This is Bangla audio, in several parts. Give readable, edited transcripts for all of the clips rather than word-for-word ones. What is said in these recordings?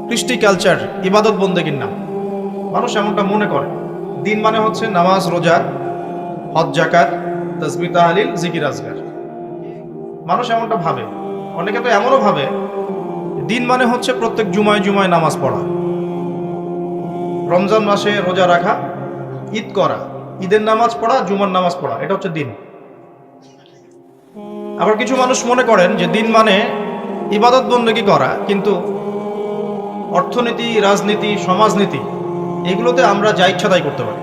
কৃষ্টি কালচার, ইবাদত বন্দেগীর নাম। মানুষ এমনটা মনে করে দিন মানে হচ্ছে নামাজ, রোজা, হজ, জাকাত, তাসবিহ, তাহলিল, জিকির, আজকার। মানুষ এমনটা ভাবে। অনেকে তো এমনও ভাবে দিন মানে হচ্ছে প্রত্যেক জুমায় জুমায় নামাজ পড়া, রমজান মাসে রোজা রাখা, ঈদ করা, ঈদের নামাজ পড়া, জুমার নামাজ পড়া, এটা হচ্ছে দিন। আবার কিছু মানুষ মনে করেন যে দিন মানে ইবাদত বন্দেগী করা, কিন্তু অর্থনীতি, রাজনীতি, সমাজনীতি এগুলোতে আমরা যা ইচ্ছা তাই করতে পারি।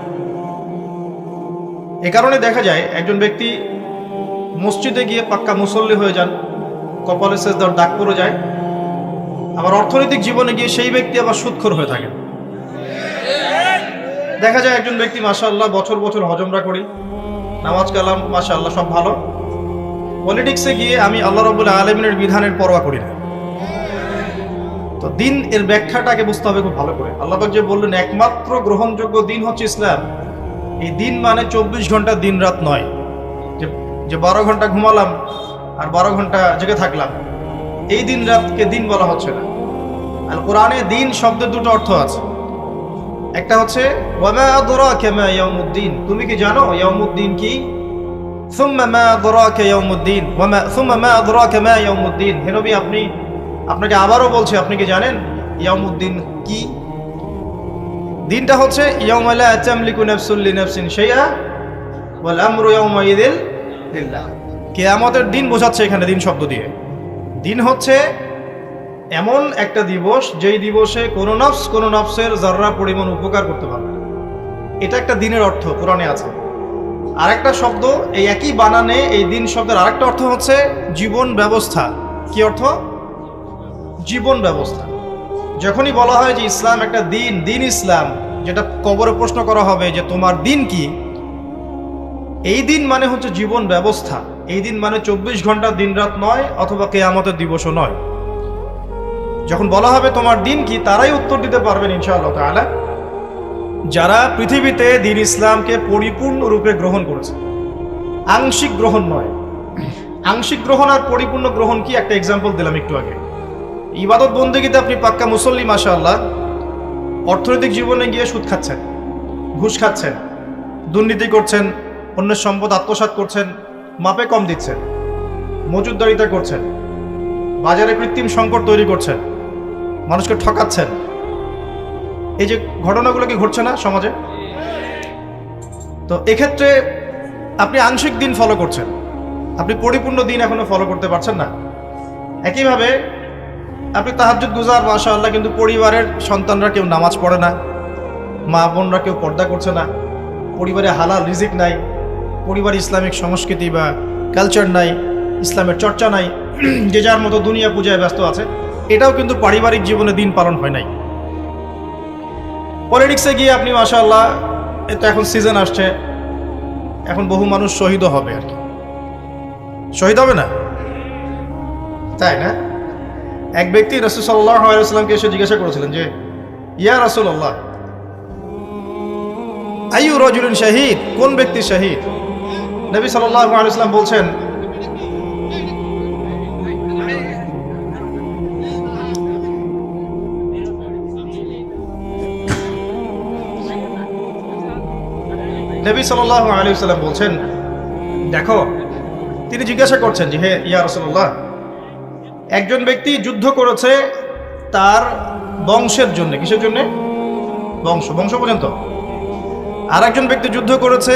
এ কারণে দেখা যায় একজন ব্যক্তি মসজিদে গিয়ে পাক্কা মুসল্লি হয়ে যান, কপালে সেজদার দাগ পড়ে যায়, আবার অর্থনৈতিক জীবনে গিয়ে সেই ব্যক্তি আবার সুদখোর হয়ে থাকেন। দেখা যায় একজন ব্যক্তি মাশাআল্লাহ বছর বছর হজমরা করি, নামাজ কালাম মাশাআল্লাহ সব ভালো, পলিটিক্সে গিয়ে আমি আল্লাহ রাব্বুল আলামিনের বিধানের পরোয়া করি না। তো দিন এর ব্যাখ্যাটাকে বুঝতে হবে খুব ভালো করে। আল্লাহ পাক যে বললেন একমাত্র গ্রহণযোগ্য দিন হচ্ছে ইসলাম, এই দিন মানে 24 ঘন্টা দিন রাত নয়, যে 12 ঘন্টা ঘুমালাম আর 12 ঘন্টা জেগে থাকলাম, এই দিন রাতকে দিন বলা হচ্ছে না। আর কোরআনে দিন শব্দের দুটো অর্থ আছে। একটা হচ্ছে ওয়ামা আদরাকা মা ইয়াউমুদ্দিন, তুমি কি জানো ইয়াউমুদ্দিন কি? সুম্মা মা আদরাকা ইয়াউমুদ্দিন ওয়ামা সুম্মা মা আদরাকা মা ইয়াউমুদ্দিন, হে নবী আপনাকে আবারও বলছি, আপনি কি জানেন ইয়াউমুদ্দিন কি? দিনটা হচ্ছে ইয়াউমা লা তামলিকু নাফসুন লিনাফসিন শাইআ ওয়াল আমরু ইয়াউমাইযিন লিল্লাহ। কিয়ামতের দিন বোঝাচ্ছে এখানে দিন শব্দ দিয়ে। দিন হচ্ছে এমন একটা দিবস যেই দিবসে কোনো নফসের যাররা পরিমাণ উপকার করতে পারবে না। এটা একটা দিনের অর্থ কোরআনে আছে। আরেকটা শব্দ এই একই বানানে, এই দিন শব্দের আরেকটা অর্থ হচ্ছে জীবন ব্যবস্থা। কি অর্থ? জীবন ব্যবস্থা। যখনই বলা হয় যে ইসলাম একটা দিন ইসলাম, যেটা কবরে প্রশ্ন করা হবে যে তোমার দিন কি, এই দিন মানে হচ্ছে জীবন ব্যবস্থা। এই দিন মানে 24 ঘন্টা দিন রাত নয়, অথবা কিয়ামতের দিবসও নয়। যখন বলা হবে তোমার দিন কি, তারাই উত্তর দিতে পারবেন ইনশাআল্লাহ তাআলা যারা পৃথিবীতে দিন ইসলামকে পরিপূর্ণরূপে গ্রহণ করেছে। আংশিক গ্রহণ নয়। আংশিক গ্রহণ আর পরিপূর্ণ গ্রহণ কি, একটা এক্সাম্পল দিলাম একটু আগে। ইবাদত বন্দেগীতে আপনি পাক্কা মুসল্লি মাশাআল্লাহ, অর্থনৈতিক জীবনে গিয়ে সুদ খাচ্ছেন, ঘুষ খাচ্ছেন, দুর্নীতি করছেন, অন্যের সম্পদ আত্মসাৎ করছেন, মাপে কম দিচ্ছেন, মজুদদারিতা করছেন, বাজারে কৃত্রিম সংকট তৈরি করছেন, মানুষকে ঠকাচ্ছেন। এই যে ঘটনাগুলো কি ঘটছে না সমাজে? তো এক্ষেত্রে আপনি আংশিক দিন ফলো করছেন, আপনি পরিপূর্ণ দিন এখনো ফলো করতে পারছেন না। একইভাবে আপনি তাহাজ্জুদ গুজার মাশাআল্লাহ, কিন্তু পরিবারের সন্তানরা কেউ নামাজ পড়ে না, মা বোনরা কেউ পর্দা করছে না, পরিবারে হালাল রিজিক নাই, পরিবারে ইসলামিক সংস্কৃতি বা কালচার নাই, ইসলামের চর্চা নাই, যে যার মতো দুনিয়া পূজায় ব্যস্ত আছে। এটাও কিন্তু পারিবারিক জীবনে দিন পালন হয় নাই। পলিটিক্সে গিয়ে আপনি মাশাআল্লাহ, এটা এখন সিজন আসছে, এখন বহু মানুষ শহীদও হবে। আর কি শহীদ হবে না, তাই না? এক ব্যক্তি রাসূল সাল্লাল্লাহু আলাইহি ওয়াসাল্লামকে এসে জিজ্ঞাসা করেছিলেন যে ইয়া রাসূলুল্লাহ আইয়ু রাজুলিন শাহীদ, কোন ব্যক্তি শহীদ? নবী সাল্লাল্লাহু আলাইহি ওয়াসাল্লাম বলছেন নবী সাল্লাল্লাহু আলাইহি ওয়াসাল্লাম বলছেন, দেখো, তিনি জিজ্ঞাসা করছেন যে হে ইয়া রাসূলুল্লাহ, একজন ব্যক্তি যুদ্ধ করেছে তার বংশের জন্য। কিসের জন্য? বংশ পর্যন্ত। আর একজন ব্যক্তি যুদ্ধ করেছে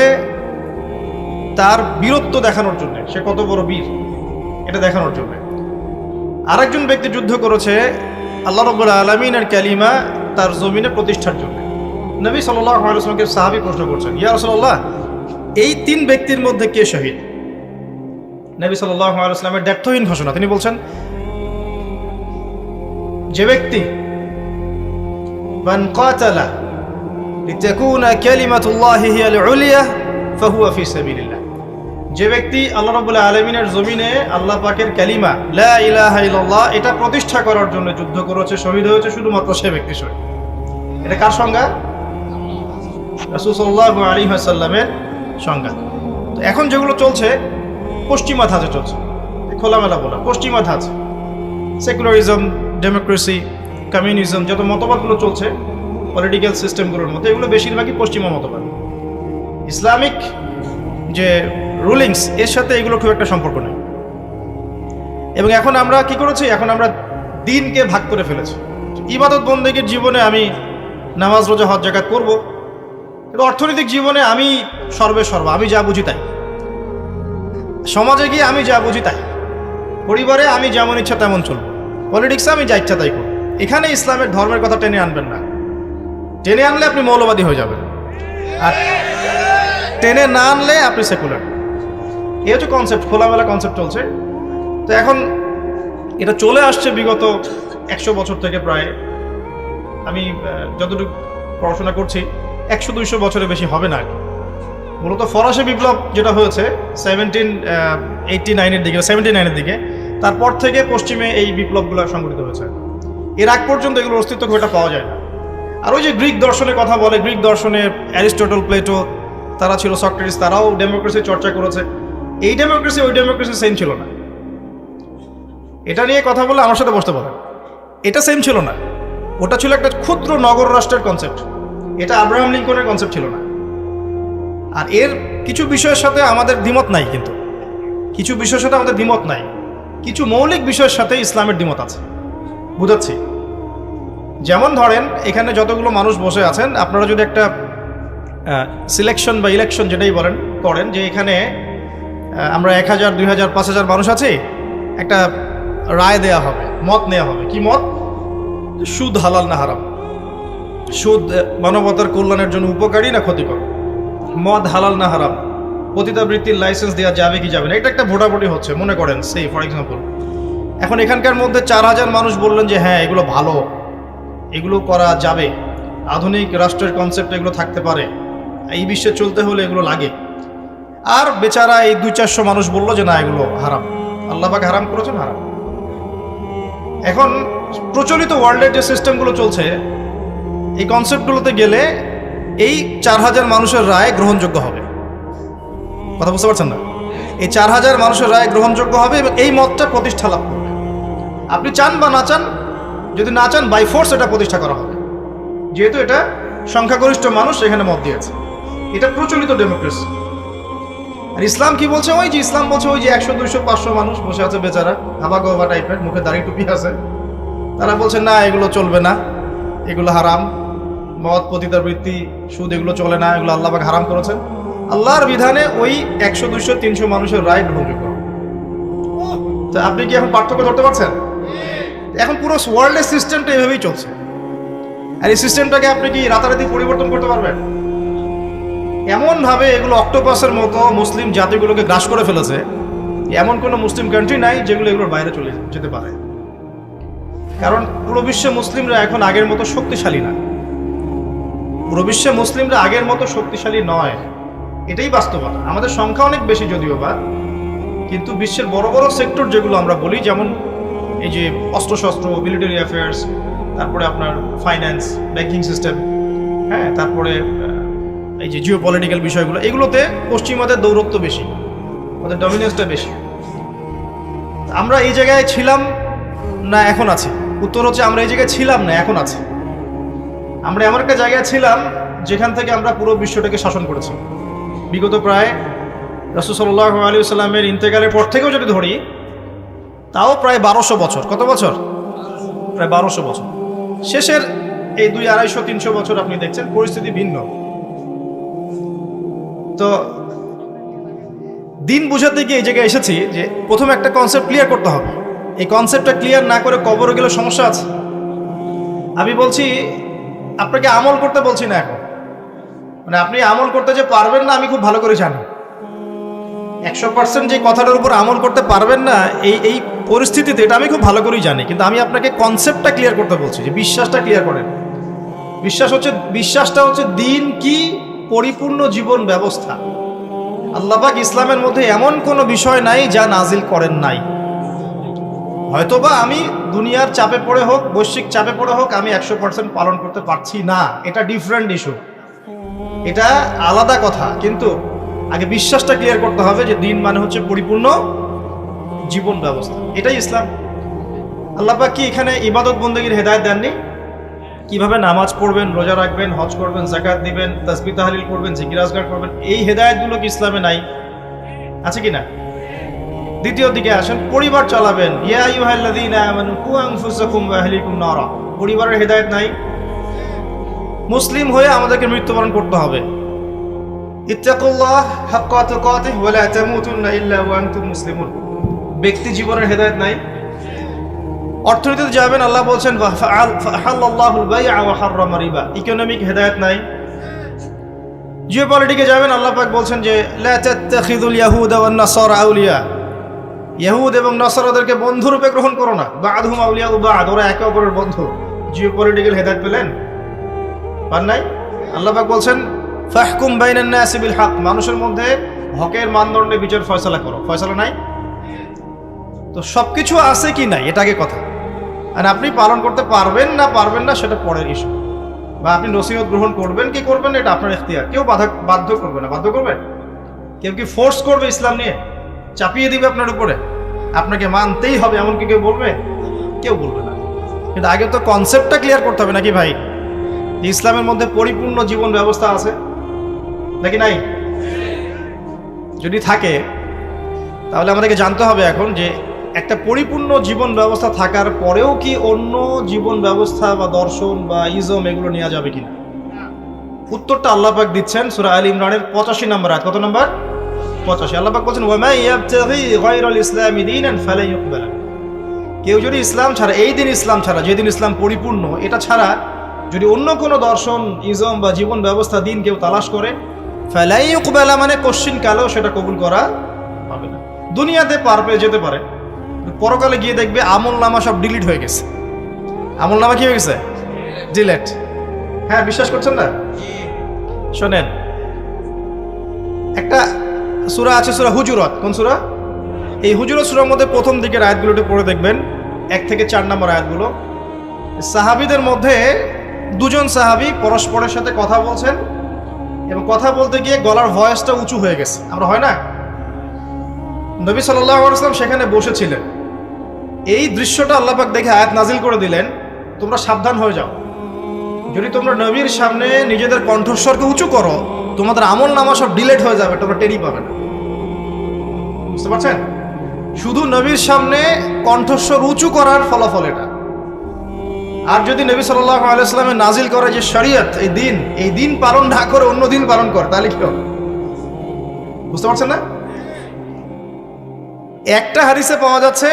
তার বীরত্ব দেখানোর জন্য, সে কত বড় বীর এটা দেখানোর জন্য। আর একজন ব্যক্তি যুদ্ধ করেছে আল্লাহ রাব্বুল আলামিনের কালিমা তার জমিনে প্রতিষ্ঠার জন্য। নবী সাল্লাল্লাহু আলাইহি ওয়াসাল্লামকে সাহাবী প্রশ্ন করছেন, ইয়া রাসূলুল্লাহ, এই তিন ব্যক্তির মধ্যে কে শহীদ? নবী সাল্লাল্লাহু আলাইহি ওয়াসাল্লামের দ্ব্যর্থহীন ঘোষণা, তিনি বলছেন যে ব্যক্তি মান কাতালা লিতাকুনা কালিমাতুল্লাহি হিয়াল উলিয়া ফাহুয়া ফি সাবিলিল্লাহ, যে ব্যক্তি আল্লাহ রাব্বুল আলামিনের জমিনে আল্লাহ পাকের কালিমা লা ইলাহা ইল্লাল্লাহ এটা প্রতিষ্ঠা করার জন্য যুদ্ধ করেছে, শহীদ হয়েছে, শুধুমাত্র সে ব্যক্তি শহীদ। এটা কার সংজ্ঞা? রাসূল সাল্লাল্লাহু আলাইহি ওয়াসাল্লামের সংজ্ঞা। তো এখন যেগুলো চলছে পশ্চিমা ধাঁচে চলছে, খোলামেলা বলা পশ্চিমা ধাঁচ, সেকুলারিজম, ডেমোক্রেসি, কমিউনিজম, যত মতবাদগুলো চলছে পলিটিক্যাল সিস্টেমগুলোর মধ্যে, এগুলো বেশিরভাগই পশ্চিমা মতবাদ। ইসলামিক যে রুলিংস এর সাথে এগুলো খুব একটা সম্পর্ক নেই। এবং এখন আমরা কি করেছি, এখন আমরা দিনকে ভাগ করে ফেলেছি। ইবাদত বন্দেগীর জীবনে আমি নামাজ রোজা হজ জাকাত করব, কিন্তু অর্থনৈতিক জীবনে আমি সর্বেসর্বা, আমি যা বুঝি তাই। সমাজে গিয়ে আমি যা বুঝি তাই। পরিবারে আমি যেমন ইচ্ছা তেমন চলব। পলিটিক্সে আমি যা ইচ্ছা তাই করব। এখানে ইসলামের ধর্মের কথা টেনে আনবেন না। টেনে আনলে আপনি মৌলবাদী হয়ে যাবেন, আর টেনে না আনলে আপনি সেকুলার। এই হচ্ছে কনসেপ্ট, খোলামেলা কনসেপ্ট চলছে। তো এখন এটা চলে আসছে বিগত 100 বছর থেকে প্রায়, আমি যতটুকু পড়াশোনা করছি 100-200 বছরের বেশি হবে না। মূলত ফরাসি বিপ্লব যেটা হয়েছে 1789-এর দিকে, 79-এর দিকে, তারপর থেকে পশ্চিমে এই বিপ্লবগুলো সংঘটিত হয়েছে। এর আগ পর্যন্ত এগুলোর অস্তিত্ব খুব একটা পাওয়া যায় না। আর ওই যে গ্রিক দর্শনের কথা বলে, গ্রিক দর্শনে অ্যারিস্টটল, প্লেটো, তারা ছিল, সক্রেটিস, তারাও ডেমোক্রেসি চর্চা করেছে। এই ডেমোক্রেসি ওই ডেমোক্রেসি সেম ছিল না। এটা নিয়ে কথা বলে আমার সাথে বসতে পারেন, এটা সেম ছিল না। ওটা ছিল একটা ক্ষুদ্র নগর রাষ্ট্রের কনসেপ্ট, এটা আব্রাহাম লিঙ্কনের কনসেপ্ট ছিল না। আর এর কিছু বিষয়ের সাথে আমাদের দ্বিমত নাই, কিন্তু কিছু বিষয়ের সাথে আমাদের দ্বিমত নাই, কিছু মৌলিক বিষয়ের সাথে ইসলামের দ্বিমত আছে। বুঝাচ্ছি, যেমন ধরেন এখানে যতগুলো মানুষ বসে আছেন, আপনারা যদি একটা সিলেকশন বা ইলেকশন যেটাই বলেন করেন, যে এখানে আমরা 1000, 2000, 5000 মানুষ আছি, একটা রায় দেয়া হবে, মত নেওয়া হবে। কি মত? সুদ হালাল না হারাম, সুদ মানবতার কল্যাণের জন্য উপকারী না ক্ষতিকর, মদ হালাল না হারাম, পতিতাবৃত্তির লাইসেন্স দেওয়া যাবে কি যাবে না, এটা একটা ভোটাভুটি হচ্ছে মনে করেন, সেই ফর এক্সাম্পল। এখন এখানকার মধ্যে 4000 মানুষ বললেন যে হ্যাঁ এগুলো ভালো, এগুলো করা যাবে, আধুনিক রাষ্ট্রের কনসেপ্ট এগুলো থাকতে পারে, এই বিশ্বে চলতে হলে এগুলো লাগে। আর বেচারা এই 200-400 মানুষ বললো যে না এগুলো হারাম, আল্লাহ পাক হারাম করেছেন, হারাম। এখন প্রচলিত ওয়ার্ল্ডের যে সিস্টেমগুলো চলছে, এই কনসেপ্টগুলোতে গেলে এই 4000 মানুষের রায় গ্রহণযোগ্য হবে। কথা বুঝতে পারছেন না? এই 4000 মানুষের রায় গ্রহণযোগ্য হবে এবং এই মতটা প্রতিষ্ঠা লাভ করবে। আপনি চান বা না চান, যদি না চান বাই ফোর্স এটা প্রতিষ্ঠা করা হবে, যেহেতু এটা সংখ্যাগরিষ্ঠ মানুষ এখানে মত দিয়েছে। এটা প্রচলিত ডেমোক্রেসি। আর ইসলাম কি বলছে? ওই যে ইসলাম বলছে ওই যে 100, 200, 500 মানুষ বসে আছে বেচারা, হাবা গোবা টাইপের, মুখে দাড়ি টুপি আছে, তারা বলছে না এগুলো চলবে না, এগুলো হারাম, মদ, পতিতাবৃত্তি, সুদ এগুলো চলে না, এগুলো আল্লাহ পাক হারাম করেছেন। আল্লাহর বিধানে ওই 100, 200, 300 মানুষের রায় গ্রহণযোগ্য। তো আপনি কি এখন পার্থক্য ধরতে পারছেন? এখন পুরো ওয়ার্ল্ডের সিস্টেমটা এভাবেই চলছে। আর এই সিস্টেমটাকে আপনি কি রাতারাতি পরিবর্তন করতে পারবেন? এমনভাবে এগুলো অক্টোপাসের মতো মুসলিম জাতিগুলোকে গ্রাস করে ফেলেছে, এমন কোনো মুসলিম কান্ট্রি নাই যেগুলো এগুলোর বাইরে চলে যেতে পারে। কারণ পুরো বিশ্বে মুসলিমরা এখন আগের মতো শক্তিশালী না, পুরো বিশ্বে মুসলিমরা আগের মতো শক্তিশালী নয়, এটাই বাস্তবতা। আমাদের সংখ্যা অনেক বেশি যদিও বা, কিন্তু বিশ্বের বড় বড় সেক্টর যেগুলো আমরা বলি, যেমন এই যে অস্ত্রশস্ত্র, মিলিটারি অ্যাফেয়ার্স, তারপরে আপনার ফাইন্যান্স, ব্যাংকিং সিস্টেম, হ্যাঁ, তারপরে এই যে জিও পলিটিক্যাল বিষয়গুলো, এগুলোতে পশ্চিমাদের দৌরত্ব বেশি, ওদের ডমিনেন্সটা বেশি। আমরা এই জায়গায় ছিলাম না এখন আছি? উত্তর হচ্ছে আমরা এই জায়গায় ছিলাম না, এখন আছি। আমরা এমন একটা জায়গায় ছিলাম যেখান থেকে আমরা পুরো বিশ্বটাকে শাসন করেছি। বিগত প্রায় রাসূল সাল্লাল্লাহু আলাইহি ওয়াসাল্লামের ইন্তেকালের পর থেকেও যদি ধরি, তাও প্রায় 1200 বছর। কত বছর? প্রায় 1200 বছর। শেষের এই 200, 250, 300 বছর আপনি দেখছেন পরিস্থিতি ভিন্ন। তো দিন বোঝাতে গিয়ে এই জায়গায় এসেছি যে প্রথমে একটা কনসেপ্ট ক্লিয়ার করতে হবে। এই কনসেপ্টটা ক্লিয়ার না করে কবরে গেলে সমস্যা আছে। আমি বলছি আপনাকে আমল করতে বলছি না এখন, মানে আপনি আমল করতে যে পারবেন না আমি খুব ভালো করে জানি। 100% যে কথাটার উপর আমল করতে পারবেন না এই পরিস্থিতিতে, এটা আমি খুব ভালো করেই জানি। কিন্তু আমি আপনাকে কনসেপ্টটা ক্লিয়ার করতে বলছি, যে বিশ্বাসটা ক্লিয়ার করেন। বিশ্বাসটা হচ্ছে দিন কি পরিপূর্ণ জীবন ব্যবস্থা। আল্লাহ পাক ইসলামের মধ্যে এমন কোনো বিষয় নাই যা নাজিল করেন নাই। হয়তোবা আমি দুনিয়ার চাপে পড়ে হোক, বৈশ্বিক চাপে পড়ে হোক, আমি 100% পালন করতে পারছি না, এটা ডিফারেন্ট ইস্যু, এটা আলাদা কথা। কিন্তু আগে বিশ্বাসটা ক্লিয়ার করতে হবে যে দিন মানে হচ্ছে পরিপূর্ণ জীবন ব্যবস্থা, এটাই ইসলাম। আল্লাহ পাক কি এখানে ইবাদত বন্দেগীর হেদায়েত দেননি? কিভাবে নামাজ পড়বেন, রোজা রাখবেন, হজ করবেন, যাকাত দিবেন, তাসবিহ তাহলিল করবেন, জিকির আজকার করবেন, এই হেদায়েতগুলো কি ইসলামে নাই? আছে কি না? দ্বিতীয় দিকে আসেন, পরিবার চালাবেন, ইয়া আইয়ুহাল্লাযীনা আমানু কু আনফুসাকুম ওয়া আহলিকুম নারা, পরিবারের হেদায়েত নাই? মুসলিম হয়ে আমাদেরকে মৃত্যুবরণ করতে হবে। ইত্তাকুল্লাহ হাক্কা তুকাতিহি ওয়া লা তামুতুন্না ইল্লা ওয়া আনতুম মুসলিমুন, ব্যক্তি জীবনের হেদায়েত নাই? অর্থনীতিতে যাবেন, আল্লাহ বলছেন ফাহাল্লাল্লাহুল বাই'a ওয়া হাররামা রিবা, ইকোনমিক হেদায়েত নাই? জিওপলিটিকে যাবেন, আল্লাহ পাক বলছেন যে লা তাত্তাখিযুল ইয়াহুদা ওয়ান নাসারা আউলিয়া, ইহুদ এবং নাসারাদেরকে বন্ধুরূপে গ্রহণ করো না, বা'দুহুম আউলিয়া বা'দ, ওরা একে অপরের বন্ধু। জিওপলিটিক্যাল হেদায়েত পেলেন? পান নাই? আল্লাহ পাক বলছেন ফাহকুম বাইনান নাসি বিল হক, মানুষের মধ্যে হকের মানদণ্ডে বিচার ফয়সালা করো, ফয়সালা নাই? তো সবকিছু আছে কি নাই এটা আগে কথা। আর আপনি পালন করতে পারবেন না সেটা পরের ইস্যু, বা আপনি নসিহত গ্রহণ করবেন কি করবেন এটা আপনার ইখতিয়ার। কেউ বাধ্য করবে না। বাধ্য করবে? কেউ কি ফোর্স করবে ইসলাম নিয়ে? চাপিয়ে দিবে আপনার উপরে, আপনাকে মানতেই হবে এমন কি কেউ বলবে? কেউ বলবে না। কিন্তু আগে তো কনসেপ্টটা ক্লিয়ার করতে হবে নাকি ভাই? ইসলামের মধ্যে পরিপূর্ণ জীবন ব্যবস্থা আছে নাকি নাই? যদি থাকে তাহলে আমাদেরকে জানতে হবে এখন যে একটা পরিপূর্ণ জীবন ব্যবস্থা থাকার পরেও কি অন্য জীবন ব্যবস্থা বা দর্শন বা ইজম এগুলো নেওয়া যাবে কিনা। উত্তরটা আল্লাহ পাক দিচ্ছেন সূরা আল ইমরানের 85 নম্বর আয়াত। কত নম্বর? 85। আল্লাহ পাক বলেন ওয়া মা ইয়াবতাগি গায়রাল ইসলামি দীনান ফালা ইউকবাল, কেউ যদি ইসলাম ছাড়া, এই দিন ইসলাম ছাড়া, যেদিন ইসলাম পরিপূর্ণ, এটা ছাড়া যদি অন্য কোনো দর্শন, ইজম বা জীবন ব্যবস্থা, দিন কেউ তালাশ করে, ফালা ইউকবাল মানে কোশ্চিন কালেও সেটা কবুল করা হবে না। দুনিয়াতে পারবে, যেতে পারে, পরকালে গিয়ে দেখবে আমল নামা সব ডিলিট হয়ে গেছে। আমল নামা কি হয়ে গেছে? ডিলিট। হ্যাঁ, বিশ্বাস করছেন না? শোনেন, একটা সূরা আছে, সূরা হুজুরাত। কোন সূরা? এই হুজুরাত সূরার মধ্যে প্রথম দিকের আয়াতগুলোতে পড়ে দেখবেন, 1 থেকে 4 নম্বর আয়াতগুলো। সাহাবীদের মধ্যে দুজন সাহাবী পরস্পরের সাথে কথা বলছেন এবং কথা বলতে গিয়ে গলার ভয়েসটা উঁচু হয়ে গেছে। আমরা হয় না? নবী সাল্লাল্লাহু আলাইহি ওয়াসাল্লাম সেখানে বসেছিলেন। এই দৃশ্যটা আল্লাহ পাক দেখে আয়াত নাজিল করে দিলেন, তোমরা সাবধান হয়ে যাও, যদি তোমরা নবীর সামনে নিজেদের কণ্ঠস্বরকে উঁচু করো, তোমাদের আমল নামা সব ডিলিট হয়ে যাবে, তোমরা টেরই পাবে না। বুঝতে পারছেন? শুধু নবীর সামনে কণ্ঠস্বর উঁচু করার ফলাফল এটা। আর যদি নবী সাল্লাল্লাহু আলাইহি ওয়াসাল্লামের নাজিল করে যে শরীয়ত, এই দিন পালন না করে অন্য দিন পালন করে, তাহলে কি হবে? বুঝতে পারছেন না? একটা হাদিসে পাওয়া যাচ্ছে,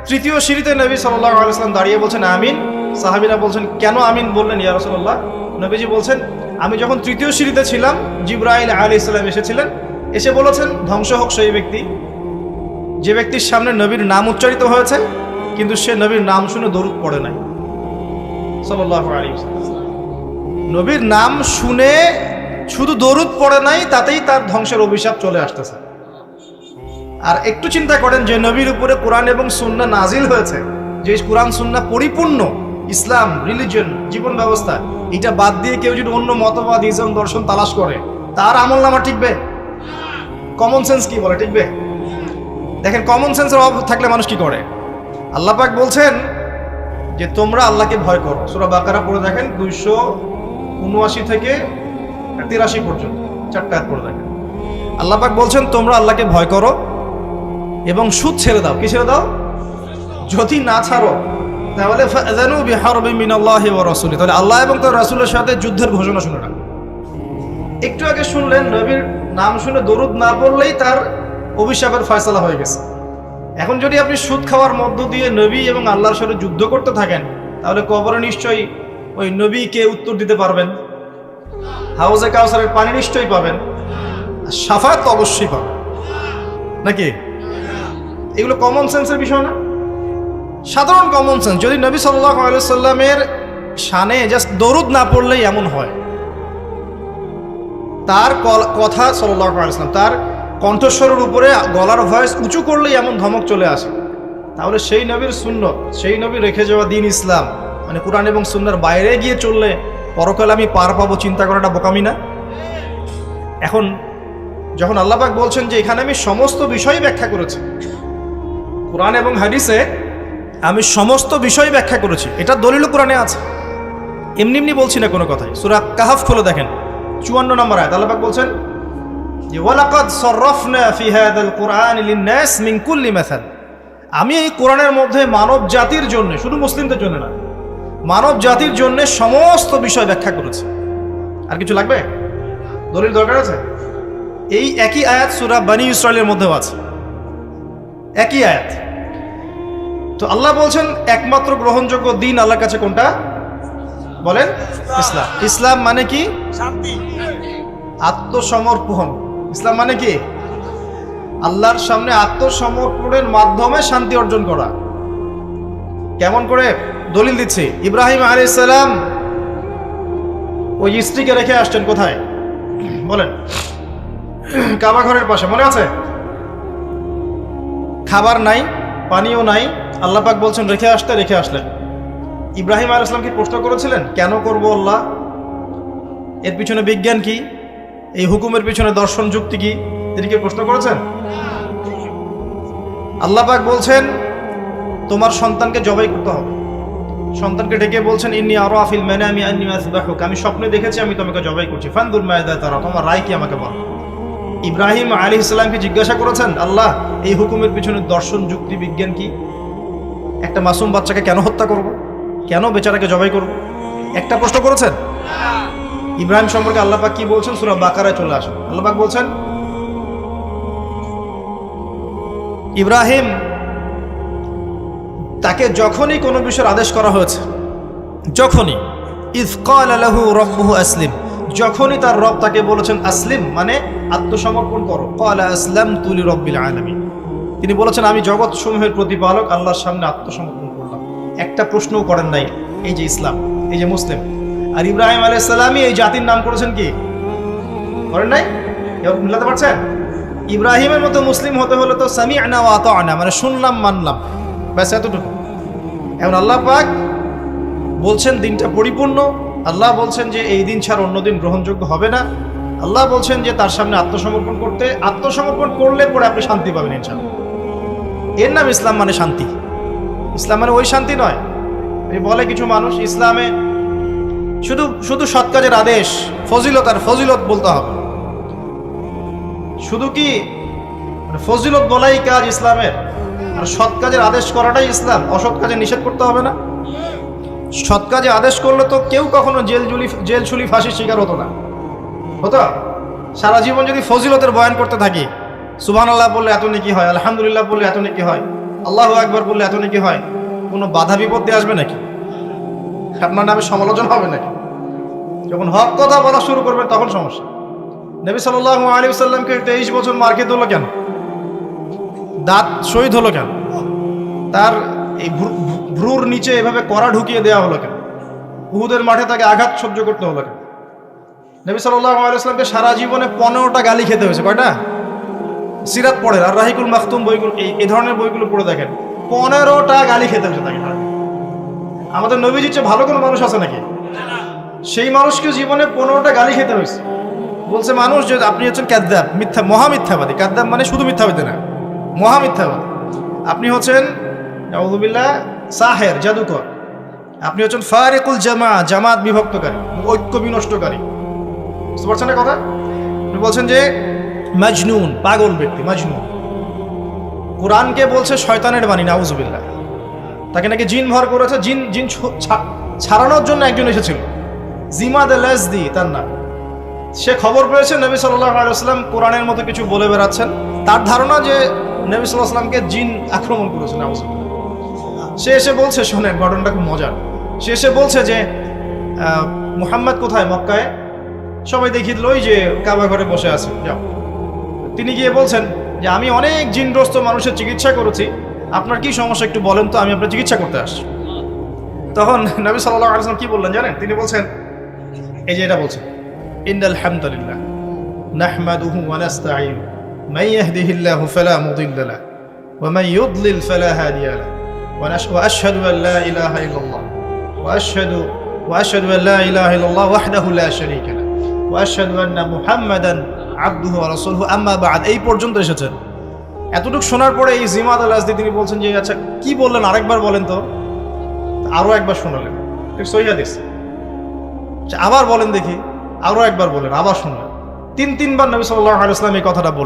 তৃতীয় সিঁড়িতে নবী সাল্লাল্লাহু আলাইহি ওয়াসাল্লাম দাঁড়িয়ে বলছেন আমিন। সাহাবীরা বলছেন কেন আমিন বললেন ইয়া রাসূলুল্লাহ? নবীজি বলছেন আমি যখন তৃতীয় সিঁড়িতে ছিলাম, জিবরাইল আলাইহিস সালাম এসেছিলেন, এসে বলেছেন ধ্বংস হোক সেই ব্যক্তি যে ব্যক্তির সামনে নবীর নাম উচ্চারিত হয়েছে কিন্তু সে নবীর নাম শুনে দরুদ পড়ে নাই সাল্লাল্লাহু আলাইহি ওয়াসাল্লাম। নবীর নাম শুনে শুধু দরুদ পড়ে নাই, তাতেই তার ধ্বংসের অভিশাপ চলে আসতেছে। আর একটু চিন্তা করেন, যে নবীর উপরে কোরআন এবং সুন্নাহ নাজিল হয়েছে, যে কোরআন সুন্নাহ পরিপূর্ণ ইসলাম, রিলিজিয়ন, জীবন ব্যবস্থা, এটা বাদ দিয়ে কেউ যদি অন্য মতবাদ, ইজম, দর্শন তালাশ করে, তার আমল নামা টিকবে? কমন সেন্স কি বলে টিকবে? দেখেন, কমন সেন্সের অভাব থাকলে মানুষ কি করে? আল্লাহ পাক বলছেন যে তোমরা আল্লাহকে ভয় করো। সূরা বাকারা পড়ে দেখেন, 279 থেকে 83 পর্যন্ত 4টা আয়াত পড়ে দেখেন। আল্লাহ পাক বলছেন তোমরা আল্লাহকে ভয় করো এবং সুদ ছেড়ে দাও। কি ছেড়ে দাও? যদি না ছাড়ো তাহলে ফাযানু বিহারবিন মিনাল্লাহি ওয়া রাসূলিহি, তাহলে আল্লাহ এবং তার রাসূলের সাথে যুদ্ধের ঘোষণা শুনে রাখো। একটু আগে শুনলেন, নবীর নাম শুনে দরুদ না পড়লেই তার অভিশাপের ফয়সালা হয়ে গেছে। এখন যদি আপনি সুদ খাওয়ার মধ্য দিয়ে নবী এবং আল্লাহর সাথে যুদ্ধ করতে থাকেন, তাহলে কবরে নিশ্চয়ই ওই নবীকে উত্তর দিতে পারবেন, হাউজে কাউসারের পানি নিশ্চয়ই পাবেন, শাফাত তো অবশ্যই পাবেন, নাকি? এগুলো কমন সেন্সের বিষয় না? সাধারণ কমন সেন্স। যদি নবী সাল্লাল্লাহু আলাইহি ওয়াসাল্লামের শানে জাস্ট দরুদ না পড়লেই এমন হয়, তার কথা সাল্লাল্লাহু আলাইহি ওয়াসাল্লাম তার কণ্ঠস্বরের উপরে গলার ভয়েস উঁচু করলেই এমন ধমক চলে আসে, তাহলে সেই নবীর সুন্নত, সেই নবী রেখে যাওয়া দিন ইসলাম, মানে কোরআন এবং সুন্নাহর বাইরে গিয়ে চললে পরকালে আমি পার পাবো, চিন্তা করাটা বোকামি না? এখন যখন আল্লাহ পাক বলছেন যে এখানে আমি সমস্ত বিষয় ব্যাখ্যা করেছি, কোরআন এবং হাদিসে আমি সমস্ত বিষয় ব্যাখ্যা করেছি, এটা দলিল কোরআনে আছে, এমনি এমনি বলছি না কোনো কথাই। সূরা কাহফ খুলে দেখেন 54 নম্বর আয়াত, আল্লাহ পাক বলছেন যে ওয়ালাকাদ সাররাফনা ফি হাযাল কুরআনি লিন-নাস মিন কুল্লি মাসাল, আমি এই কোরআনের মধ্যে মানব জাতির জন্য, শুধু মুসলিমদের জন্য না, মানব জাতির জন্য সমস্ত বিষয় ব্যাখ্যা করেছে। আর কিছু লাগবে? দলিল দরকার আছে? এই একই আয়াত সূরা বনী ইসরাঈলের মধ্যেও আছে, একই আয়াত। তো আল্লাহ বলছেন একমাত্র গ্রহণযোগ্য দিন আল্লাহর কাছে কোনটা বলেন? ইসলাম। ইসলাম মানে কি? শান্তি, আত্মসমর্পণ। ইসলাম মানে কি? আল্লাহর সামনে আত্মসমর্পণের মাধ্যমে শান্তি অর্জন করা। কেমন করে? দলিল দিচ্ছে, ইব্রাহিম আলাইহিস সালাম ওই স্ত্রীকে রেখে আসছেন কোথায় বলেন? কাবা ঘরের পাশে, মনে আছে? খাবার নাই, পানিও নাই, আল্লাহ পাক বলছেন রেখে আসতে, রেখে আসলেন। ইব্রাহিম আলাইহিস সালাম কি প্রশ্ন করেছিলেন কেন করব আল্লাহ? এর পিছনে বিজ্ঞান কি? এই হুকুমের পিছনে দর্শন যুক্তি কি? তিনি কি প্রশ্ন করেছেন? আল্লাহ পাক বলছেন তোমার সন্তানকে জবাই করতে হবে। সন্তানকে ডেকে বলছেন ইন্নী আরা ফিল মানামি আন্নী আসবাহুক, আমি স্বপ্নে দেখেছি আমি তোমাকে জবাই করছি, ফানদুর মাযা তারা, তোমার রায় কি আমাকে বল। ইব্রাহিম আলাইহিস সালামকে জিজ্ঞাসা করেছেন আল্লাহ এই হুকুমের পিছনে দর্শন যুক্তি বিজ্ঞান কি? একটা মাসুম বাচ্চাকে কেন হত্যা করব? কেন বেচারাকে জবাই করব? একটা প্রশ্ন করেছেন? ইব্রাহিম সম্পর্কে আল্লাহ পাক কি বলছেন? সূরা বাকারায় চলে আসেন। আল্লাহ পাক বলছেন ইব্রাহিম তাকে যখনই কোনো বিষয়ের আদেশ করা হয়েছে, যখনই ইয ক্বালা লাহু রাব্বুহু আসলিম, যখনই তার রব তাকে বলেছেন আসলিম মানে আত্মসমর্পণ করো, ক্বালা আসলামতু লিরাব্বিল আলামিন, তিনি বলেছেন আমি জগৎ সমূহের প্রতিপালক আল্লাহর সামনে আত্মসমর্পণ করলাম। একটা প্রশ্নও করেন নাই। এই যে ইসলাম, এই যে মুসলিম। আর ইব্রাহিম আলাইহিস সালামই এই জাতির নাম করেছেন কি? করেন নাই? কেউ মিলাতে পারছেন? ইব্রাহিমের মতো মুসলিম হতে হলে তো সামি'না ওয়া আতা'না, মানে শুনলাম মানলাম, ব্যাস এতটুকু। এখন আল্লাহ পাক বলছেন দিনটা পরিপূর্ণ, আল্লাহ বলছেন যে এই দিন ছাড়া অন্য দিন গ্রহণযোগ্য হবে না, আল্লাহ বলছেন যে তার সামনে আত্মসমর্পণ করতে, আত্মসমর্পণ করলে পরে আপনি শান্তি পাবেন ইনশাআল্লাহ। এর নাম ইসলাম মানে শান্তি। ইসলাম মানে ওই শান্তি নয়। এই বলে কিছু মানুষ ইসলামে শুধু শুধু সৎ কাজের আদেশ, ফজিলত আর ফজিলত বলতে হবে। শুধু কি ফজিলত বলাই কাজ ইসলামের? আর সৎ কাজের আদেশ করাটাই ইসলাম? অসৎ কাজে নিষেধ করতে হবে না? সৎ কাজে আদেশ করলে তো কেউ কখনো জেল ছুলি ফাঁসির শিকার হতো না, হতো? সারা জীবন যদি ফজিলতের বয়ান করতে থাকি, সুবহানাল্লাহ বললে এত নেকি হয়, আলহামদুলিল্লাহ বললে এত নেকি হয়, আল্লাহু আকবার বললে এত নেকি হয়, কোনো বাধা বিপত্তি আসবে নাকি? আপনার নামে সমালোচনা হবে নাকি? যখন হক কথা বলা শুরু করবেন তখন সমস্যা। নবী সাল্লাল্লাহু আলাইহি ওয়াসাল্লামকে 23 বছর মার খেতে হলো কেন? দাঁত শহীদ হলো কেন? তার এই ভ্রুর নিচে এভাবে কড়া ঢুকিয়ে দেওয়া হলো কেন? উহুদের মাঠে তাকে আঘাত সহ্য করতে হলো কেন? নবী সাল্লাল্লাহু আলাইহি ওয়াসাল্লামকে সারা জীবনে 15টা গালি খেতে হয়েছে। কয়টা? সিরাত পড়েন, আর রাহিকুল মাখতুম বইগুলো, এই ধরনের বইগুলো পড়ে দেখেন, 15টা গালি খেতে হয়েছে তাকে। আমাদের নবীজির চেয়ে ভালো কোনো মানুষ আছে নাকি? সেই মানুষকে জীবনে 15টা গালি খেতে হয়েছে। বলছে মানুষ যে আপনি হচ্ছেন কাযযাব, মিথ্যা, মহামিথ্যাবাদী। কাযযাব মানে শুধু মিথ্যাবাদী না, মহামিথ্যাবাদী। আপনি হচ্ছেন নাউযুবিল্লাহ সাহের, জাদুকর। আপনি হচ্ছেন ফারিকুল জামাত বিভক্তকারী, ঐক্য বিনষ্টকারী। বুঝতে পারছেন না কথা? আপনি বলছেন যে মাজনুন, পাগল ব্যক্তি, মাজনুন। কোরআনকে বলছে শয়তানের বাণী, নাউযুবিল্লাহ। তাকে নাকি জিন ভর করেছে, জিন ছাড়ানোর জন্য একজন এসেছিল, জিমাদ আল-আজদি তার নাম। সে খবর পেয়েছে নবী সাল্লাল্লাহু আলাইহি ওয়াসাল্লাম কোরআনের মতো কিছু বলে বেড়াচ্ছেন। তার ধারণা যে নবী সাল্লাল্লাহু আলাইহি ওয়াসাল্লামকে জিন আক্রমণ করেছে, নাউযুবিল্লাহ। সে এসে বলছে, শোনেন ঘটনাটা খুব মজার। সে এসে বলছে যে মুহাম্মদ কোথায়? মক্কায়। সবাই দেখিয়ে দিল ওই যে কাবা ঘরে বসে আছে, যাও। তিনি গিয়ে বলছেন যে আমি অনেক জিনগ্রস্ত মানুষের চিকিৎসা করেছি, আপনার কি সমস্যা একটু বলেন তো, আমি আপনার চিকিৎসা করতে আসছি। তখন নবী সাল্লাল্লাহু আলাইহি ওয়াসাল্লাম কি বললেন জানেন? তিনি বলছেন, এই যে এটা বলছেন, ইন্নাল হামদুলিল্লাহ নাহমাদুহু ওয়া নাস্তাঈনু মান ইয়াহদিহিল্লাহু ফালা মুদিল্লা লাহু ওয়া মান ইউদ্লিল ফালা হাদিয়া লাহু ওয়া আশহাদু আন লা ইলাহা ইল্লাল্লাহ ওয়া আশহাদু আন লা ইলাহা ইল্লাল্লাহ ওয়াহদাহু লা শারীকা লাহু ওয়া আশহাদু আন্না মুহাম্মাদান আবদুহু ওয়া রাসূলুহু আম্মা বা'দ। এই পর্যন্ত এসেছেন। এতটুকু শোনার পরে এই জিমাদ আল আজদি তিনি বলছেন যে আচ্ছা কি বললেন আরেকবার বলেন তো। আরো একবার শোনালেন, সহিহ হাদিস। আবার বলেন দেখি, আরো একবার বলেন, আবার শুনলেন। তিনবার নবী সাল্লাল্লাহু আলাইহি ওয়াসাল্লাম এই কথাটা বললেন।